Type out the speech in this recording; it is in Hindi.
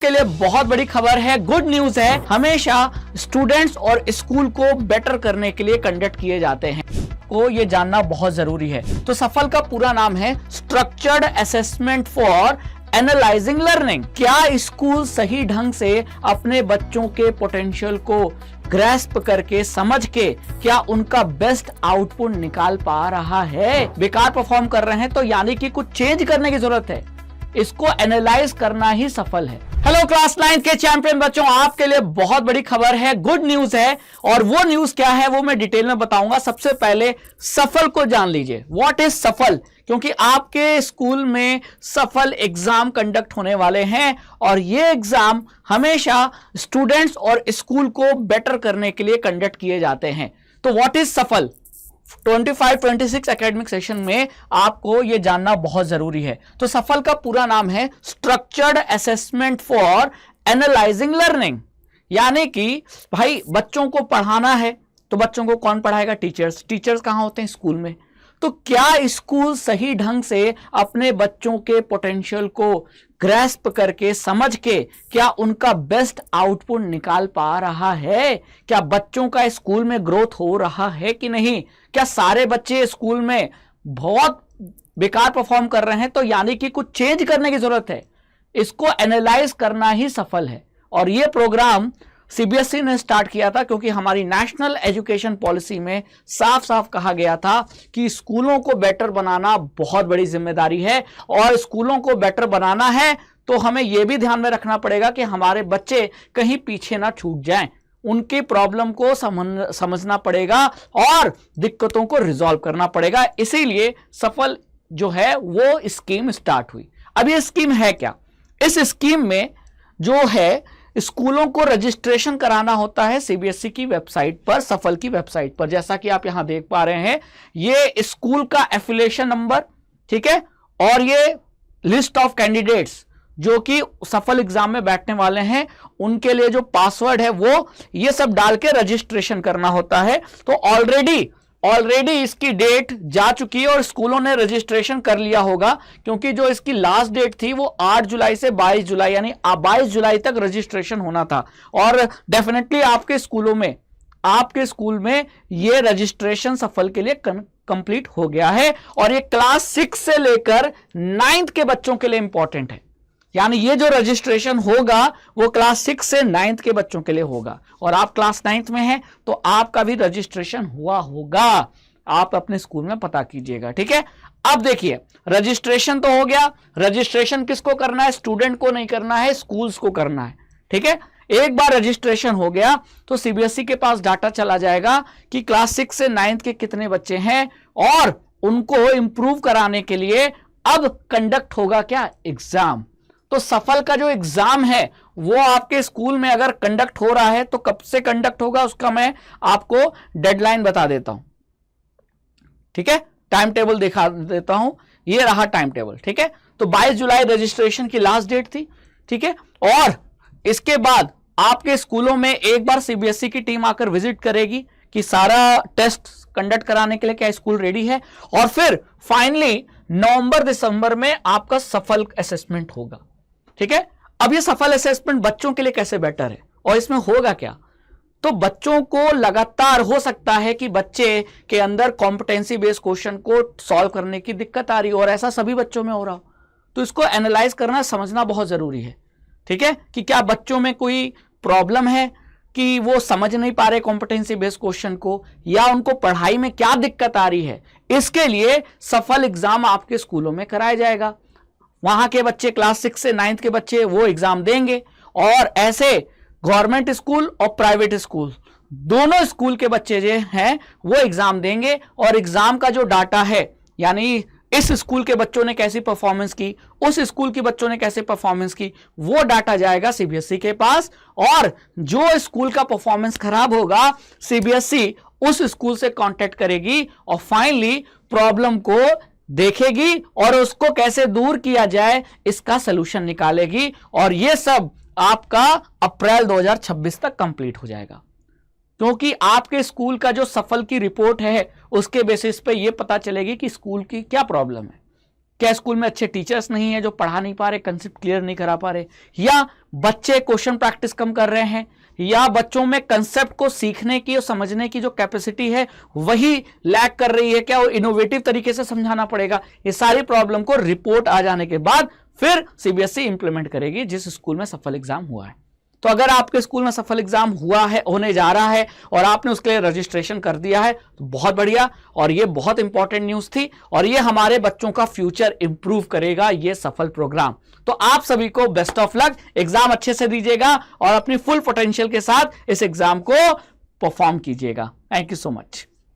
के लिए बहुत बड़ी खबर है, गुड न्यूज है। हमेशा स्टूडेंट्स और स्कूल को बेटर करने के लिए कंडक्ट किए जाते हैं, को ये जानना बहुत जरूरी है। तो सफल का पूरा नाम है structured assessment for analysing learning. क्या स्कूल सही ढंग से अपने बच्चों के पोटेंशियल को ग्रैस्प करके समझ के क्या उनका बेस्ट आउटपुट निकाल पा रहा है? बेकार परफॉर्म कर रहे हैं तो यानी कि कुछ चेंज करने की जरूरत है। इसको एनालाइज करना ही सफल है। हेलो क्लास 9 के चैंपियन बच्चों, आपके लिए बहुत बड़ी खबर है, गुड न्यूज है। और वो न्यूज क्या है वो मैं डिटेल में बताऊंगा। सबसे पहले सफल को जान लीजिए, व्हाट इज सफल, क्योंकि आपके स्कूल में सफल एग्जाम कंडक्ट होने वाले हैं और ये एग्जाम हमेशा स्टूडेंट्स और स्कूल को बेटर करने के लिए कंडक्ट किए जाते हैं। तो व्हाट इज सफल 25-26 एकेडमिक सेशन में आपको यह जानना बहुत जरूरी है। तो सफल का पूरा नाम है structured assessment for analysing learning. यानी कि भाई बच्चों को पढ़ाना है तो बच्चों को कौन पढ़ाएगा? टीचर्स। टीचर्स कहां होते हैं? स्कूल में। तो क्या स्कूल सही ढंग से अपने बच्चों के पोटेंशियल को ग्रैस्प करके समझ के क्या उनका बेस्ट आउटपुट निकाल पा रहा है? क्या बच्चों का स्कूल में ग्रोथ हो रहा है कि नहीं? क्या सारे बच्चे स्कूल में बहुत बेकार परफॉर्म कर रहे हैं तो यानी कि कुछ चेंज करने की जरूरत है। इसको एनालाइज करना ही सफल है। और यह प्रोग्राम सीबीएसई ने स्टार्ट किया था क्योंकि हमारी नेशनल एजुकेशन पॉलिसी में साफ साफ कहा गया था कि स्कूलों को बेटर बनाना बहुत बड़ी जिम्मेदारी है। और स्कूलों को बेटर बनाना है तो हमें यह भी ध्यान में रखना पड़ेगा कि हमारे बच्चे कहीं पीछे ना छूट जाएं। उनकी प्रॉब्लम को समझना पड़ेगा और दिक्कतों को रिजॉल्व करना पड़ेगा। इसीलिए सफल जो है वो स्कीम स्टार्ट हुई। अब ये स्कीम है क्या? इस स्कीम में जो है स्कूलों को रजिस्ट्रेशन कराना होता है सीबीएसई की वेबसाइट पर, सफल की वेबसाइट पर। जैसा कि आप यहां देख पा रहे हैं, ये स्कूल का एफिलिएशन नंबर, ठीक है, और ये लिस्ट ऑफ कैंडिडेट्स जो कि सफल एग्जाम में बैठने वाले हैं, उनके लिए जो पासवर्ड है वो ये सब डाल के रजिस्ट्रेशन करना होता है। तो ऑलरेडी इसकी डेट जा चुकी है और स्कूलों ने रजिस्ट्रेशन कर लिया होगा, क्योंकि जो इसकी लास्ट डेट थी वो 8 जुलाई से 22 जुलाई यानी 22 जुलाई तक रजिस्ट्रेशन होना था। और डेफिनेटली आपके स्कूल में ये रजिस्ट्रेशन सफल के लिए कंप्लीट हो गया है। और ये क्लास 6 से लेकर 9th के बच्चों के लिए इंपॉर्टेंट है। यानी ये जो रजिस्ट्रेशन होगा वो क्लास 6 से 9th के बच्चों के लिए होगा। और आप क्लास 9th में हैं तो आपका भी रजिस्ट्रेशन हुआ होगा। आप अपने स्कूल में पता कीजिएगा, ठीक है। अब देखिए, रजिस्ट्रेशन तो हो गया। रजिस्ट्रेशन किसको करना है? स्टूडेंट को नहीं करना है, स्कूल्स को करना है, ठीक है। एक बार रजिस्ट्रेशन हो गया तो सीबीएसई के पास डाटा चला जाएगा कि क्लास 6 से 9th के कितने बच्चे हैं और उनको इंप्रूव कराने के लिए अब कंडक्ट होगा क्या? एग्जाम। तो सफल का जो एग्जाम है वो आपके स्कूल में अगर कंडक्ट हो रहा है तो कब से कंडक्ट होगा उसका मैं आपको डेडलाइन बता देता हूं, ठीक है। टाइम टेबल दिखा देता हूं, ये रहा टाइम टेबल, ठीक है। तो 22 जुलाई रजिस्ट्रेशन की लास्ट डेट थी, ठीक है। और इसके बाद आपके स्कूलों में एक बार सीबीएसई की टीम आकर विजिट करेगी कि सारा टेस्ट कंडक्ट कराने के लिए क्या स्कूल रेडी है। और फिर फाइनली नवंबर-दिसंबर में आपका सफल असेसमेंट होगा, ठीक है। अब ये सफल असेसमेंट बच्चों के लिए कैसे बेटर है और इसमें होगा क्या? तो बच्चों को लगातार हो सकता है कि बच्चे के अंदर कॉम्पिटेंसी बेस्ड क्वेश्चन को सॉल्व करने की दिक्कत आ रही हो और ऐसा सभी बच्चों में हो रहा हो। तो इसको एनालाइज करना, समझना बहुत जरूरी है, ठीक है, कि क्या बच्चों में कोई प्रॉब्लम है कि वो समझ नहीं पा रहे कॉम्पिटेंसी बेस्ड क्वेश्चन को, या उनको पढ़ाई में क्या दिक्कत आ रही है। इसके लिए सफल एग्जाम आपके स्कूलों में कराया जाएगा। वहां के बच्चे क्लास 6 से 9th के बच्चे वो एग्जाम देंगे और ऐसे गवर्नमेंट स्कूल और प्राइवेट स्कूल दोनों स्कूल के बच्चे जो हैं वो एग्जाम देंगे। और एग्जाम का जो डाटा है, यानी इस स्कूल के बच्चों ने कैसी परफॉर्मेंस की, उस स्कूल के बच्चों ने कैसे परफॉर्मेंस की, वो डाटा जाएगा सीबीएसई के पास। और जो स्कूल का परफॉर्मेंस खराब होगा सीबीएसई उस स्कूल से कांटेक्ट करेगी और फाइनली प्रॉब्लम को देखेगी और उसको कैसे दूर किया जाए इसका सलूशन निकालेगी। और यह सब आपका अप्रैल 2026 तक कंप्लीट हो जाएगा, क्योंकि आपके स्कूल का जो सफल की रिपोर्ट है उसके बेसिस पे यह पता चलेगी कि स्कूल की क्या प्रॉब्लम है। क्या स्कूल में अच्छे टीचर्स नहीं है जो पढ़ा नहीं पा रहे, कंसेप्ट क्लियर नहीं करा पा रहे, या बच्चे क्वेश्चन प्रैक्टिस कम कर रहे हैं, या बच्चों में कंसेप्ट को सीखने की और समझने की जो कैपेसिटी है वही लैक कर रही है, क्या वो इनोवेटिव तरीके से समझाना पड़ेगा। ये सारी प्रॉब्लम को रिपोर्ट आ जाने के बाद फिर सीबीएसई इंप्लीमेंट करेगी जिस स्कूल में सफल एग्जाम हुआ है। तो अगर आपके स्कूल में सफल एग्जाम हुआ है, होने जा रहा है और आपने उसके लिए रजिस्ट्रेशन कर दिया है तो बहुत बढ़िया, और ये बहुत इंपॉर्टेंट न्यूज थी और ये हमारे बच्चों का फ्यूचर इंप्रूव करेगा ये सफल प्रोग्राम। तो आप सभी को बेस्ट ऑफ लक, एग्जाम अच्छे से दीजिएगा और अपनी फुल पोटेंशियल के साथ इस एग्जाम को परफॉर्म कीजिएगा। Thank you so much.